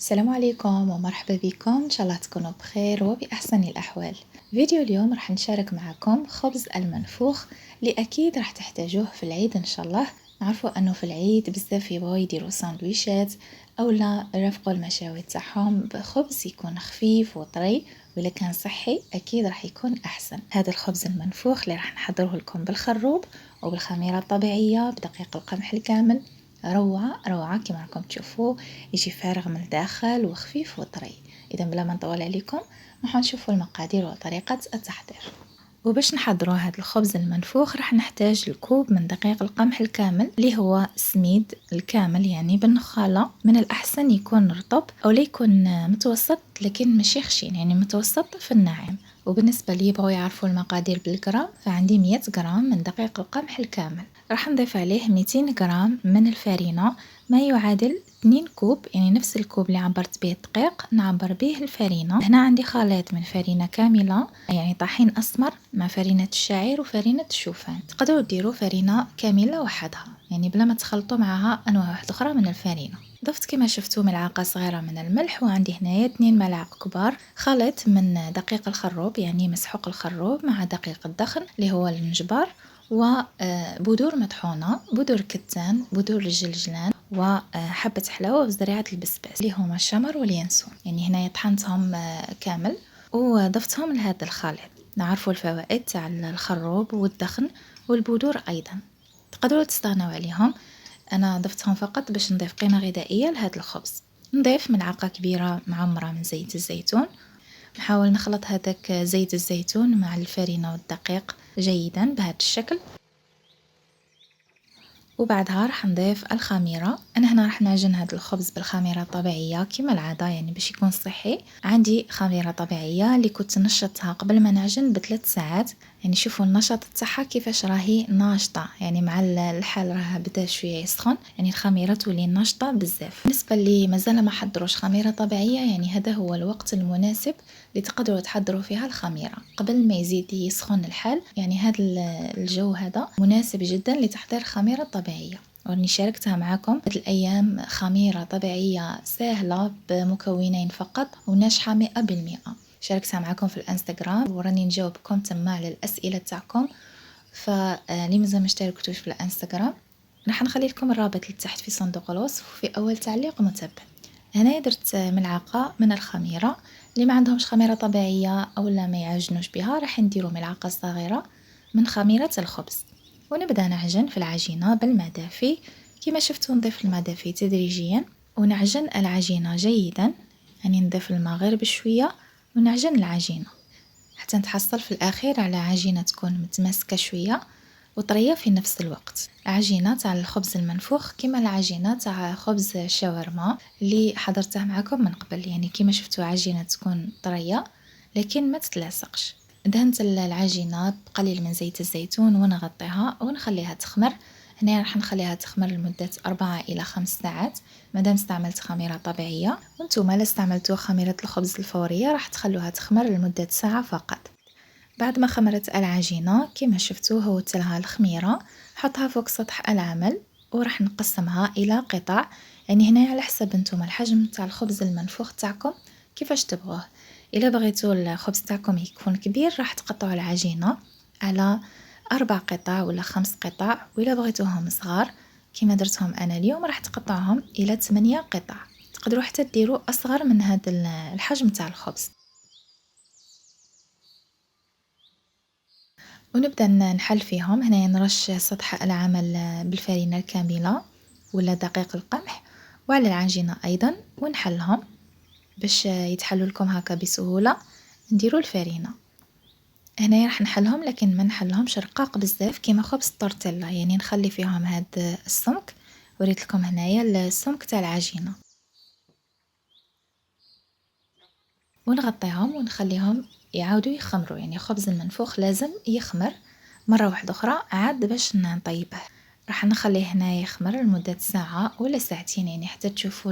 السلام عليكم ومرحبا بكم، إن شاء الله تكونوا بخير وبأحسن الأحوال. فيديو اليوم راح نشارك معكم خبز المنفوخ اللي أكيد راح تحتاجوه في العيد إن شاء الله. نعرفوا أنه في العيد بزاف يبغوا يديروا ساندويشات أو لا يرافقوا المشاوي تاعهم بخبز يكون خفيف وطري، وإلا كان صحي أكيد راح يكون أحسن. هذا الخبز المنفوخ اللي راح نحضره لكم بالخروب وبالخميرة الطبيعية بدقيق القمح الكامل، روعة روعة كما راكم تشوفوا، يجي فارغ من الداخل وخفيف وطري. إذا بلا ما نطول عليكم راح نشوفوا المقادير وطريقة التحضير. وباش نحضروا هذا الخبز المنفوخ راح نحتاج الكوب من دقيق القمح الكامل اللي هو سميد الكامل، يعني بالنخالة، من الأحسن يكون رطب أو لا يكون متوسط لكن ماشي خشين، يعني متوسط في الناعم. وبالنسبة لي يبغوا يعرفوا المقادير بالجرام، فعندي 100 جرام من دقيق القمح الكامل، راح نضيف عليه 200 جرام من الفارينة، ما يعادل 2 كوب، يعني نفس الكوب اللي عبرت به الدقيق نعبر به الفارينة. هنا عندي خليط من فارينة كاملة، يعني طحين أسمر مع فارينة الشعير وفارينة الشوفان. تقدروا ديروا فارينة كاملة وحدها، يعني بلا ما تخلطوا معها أنواع واحدة أخرى من الفارينة. ضفت كما شفتوا ملعقة صغيرة من الملح، وعندي هنايا 2 ملاعق كبار خليط من دقيق الخروب، يعني مسحوق الخروب مع دقيق الدخن اللي هو المجبر، وبذور مطحونة، بذور كتان، بذور الجلجلان، وحبة حلاوة وزريعة البسباس اللي هما الشمر واليانسون. يعني هنا طحنتهم كامل وضفتهم لهذا الخليط. نعرفوا الفوائد تاع الخروب والدخن والبذور أيضا، تقدروا تستغنوا عليهم. أنا ضفتهم فقط باش نضيف قيمة غذائية لهذا الخبز. نضيف ملعقة كبيرة معمرة من زيت الزيتون، نحاول نخلط هذاك زيت الزيتون مع الفارينة والدقيق جيدا بهذا الشكل. وبعدها راح نضيف الخميرة. أنا هنا راح نعجن هذا الخبز بالخميرة الطبيعية كما العادة، يعني باش يكون صحي. عندي خميرة طبيعية اللي كنت نشطتها قبل ما نعجن ب3 ساعات، يعني شوفوا النشاط تاعها كيفاش راهي ناشطة، يعني مع الحال راه بدا شوية يسخن، يعني الخميرة تولي ناشطة بزاف. بالنسبة لي مازال ما حضروش خميرة طبيعية، يعني هذا هو الوقت المناسب اللي تقدروا تحضروا فيها الخميرة قبل ما يزيد يسخن الحال. يعني هذا الجو هذا مناسب جدا لتحضير خميرة طبيعية. وراني شاركتها معكم هذه الأيام خميرة طبيعية سهلة بمكونين فقط وناجحة 100%. شاركتها معكم في الانستغرام وراني نجاوبكم تما على الأسئلة تاعكم، فاللي مازال ما اشتركتوش في الانستغرام راح نخلي لكم الرابط لتحت في صندوق الوصف وفي أول تعليق متبع. هنا درت ملعقة من الخميرة، اللي ما عندهمش خميرة طبيعية أو لا ما يعجنوش بها راح نديروا ملعقة صغيرة من خميرة الخبز، ونبدأ نعجن في العجينة بالماء دافي. كما شفتوا نضيف الماء دافي تدريجيا ونعجن العجينة جيدا، يعني نضيف الماء غير بشوية ونعجن العجينة حتى نتحصل في الأخير على عجينة تكون متماسكة شوية وطرية في نفس الوقت. العجينة تاع الخبز المنفوخ كما العجينة تاع خبز الشاورما اللي حضرته معكم من قبل، يعني كما شفتوا عجينة تكون طرية لكن ما تتلاصقش. دهنت العجينة بقليل من زيت الزيتون ونغطيها ونخليها تخمر. هنا راح نخليها تخمر لمدة 4 إلى 5 ساعات مادام استعملت خميرة طبيعية، وانتم لا استعملتوا خميرة الخبز الفورية راح تخلوها تخمر لمدة ساعة فقط. بعد ما خمرت العجينة كما شفتوا هوت لها الخميرة، حطها فوق سطح العمل وراح نقسمها إلى قطع. يعني هنا على حسب انتم الحجم تاع الخبز المنفوخ تاعكم كيفاش تبغوه. إلا بغيتوا الخبز تاعكم يكون كبير راح تقطعوا العجينة على 4 قطع ولا 5 قطع، وإلا بغيتوهم صغار كما درتهم أنا اليوم راح تقطعهم إلى 8 قطع. تقدروا حتى ديروا أصغر من هذا الحجم تاع الخبز. ونبدأ نحل فيهم. هنا نرش سطح العمل بالفارينة الكاملة ولا دقيق القمح وعلى العجينة أيضا ونحلهم باش يتحلوا لكم هكا بسهولة. نديروا الفارينة هنا راح نحلهم لكن ما نحلهمش رقاق بزاف كيما خبز التورتيلا، يعني نخلي فيهم هذا السمك. وريت لكم هنايا السمك تاع العجينة، ونغطيهم ونخليهم يعاودوا يخمروا. يعني خبز المنفوخ لازم يخمر مرة واحدة أخرى عاد باش نطيبه. راح نخليه هنا يخمر لمدة ساعة ولا ساعتين، يعني حتى تشوفوا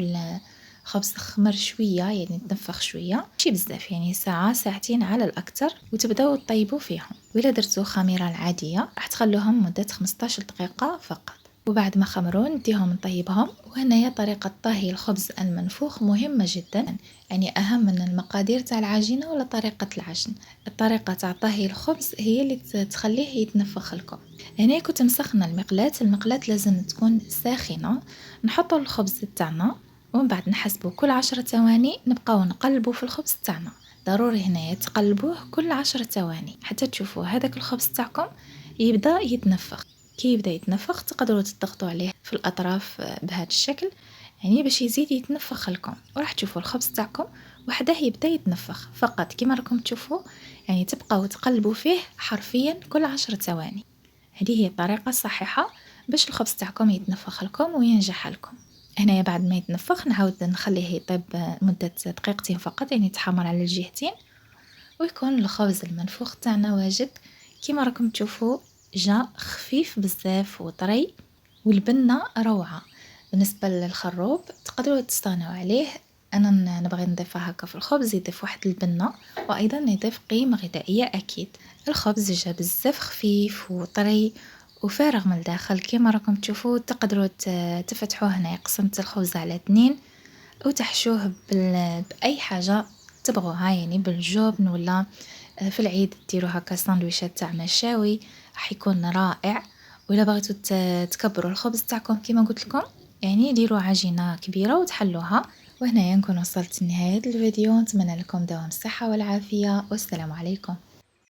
الخبز خمر شوية، يعني تنفخ شوية ماشي بزاف، يعني ساعة ساعتين على الأكثر، وتبداو تطيبوا فيهم. وإلا درتوا خميرة العادية راح تخلوهم مدة 15 دقيقة فقط. وبعد ما خمروا نديهم نطيبهم. وهنايا طريقة طهي الخبز المنفوخ مهمة جدا، يعني أهم من المقادير تاع العجينة ولا طريقة العجن. الطريقة تاع طهي الخبز هي اللي تخليه يتنفخ لكم. هنا كنت مسخنة المقلاة لازم تكون ساخنة. نحطوا الخبز تاعنا ومن بعد نحسبوا كل 10 ثواني نبقاو نقلبوا في الخبز تاعنا. ضروري هنا تقلبوه كل 10 ثواني حتى تشوفوا هذاك الخبز تاعكم يبدأ يتنفخ. كي يبدأ يتنفخ تقدروا تضغطوا عليه في الأطراف بهذا الشكل، يعني باش يزيد يتنفخ لكم، وراح تشوفوا الخبز تاعكم وحده يبدأ يتنفخ فقط كما راكم تشوفوا. يعني تبقاو تقلبوا فيه حرفيا كل 10 ثواني. هذه هي الطريقة الصحيحة باش الخبز تاعكم يتنفخ لكم وينجح لكم. هنايا بعد ما يتنفخ نعاود نخليه يطيب مدة دقيقتين فقط، يعني يتحمر على الجهتين، ويكون الخبز المنفوخ تاعنا واجد. كما راكم تشوفوا جا خفيف بزاف وطري، والبنة روعة. بالنسبة للخروب تقدروا تستغنوا عليه، أنا نبغي نضيفها هكا في الخبز يضيف واحد البنة وأيضا يضيف قيمة غذائية أكيد. الخبز جا بزاف خفيف وطري وفارغ من الداخل كما راكم تشوفوا. تقدروا تفتحوه هنا، قسمت الخبز على 2 وتحشوه بأي حاجة تبغوها، يعني بالجبن ولا في العيد ديروا هكا ساندويشات تاع مشاوي راح يكون رائع. وإلا بغيتوا تكبروا الخبز تاعكم كما قلت لكم، يعني ديروا عجينة كبيرة وتحلوها. وهنا نكون وصلت لنهاية الفيديو، نتمنى لكم دوام الصحة والعافية والسلام عليكم.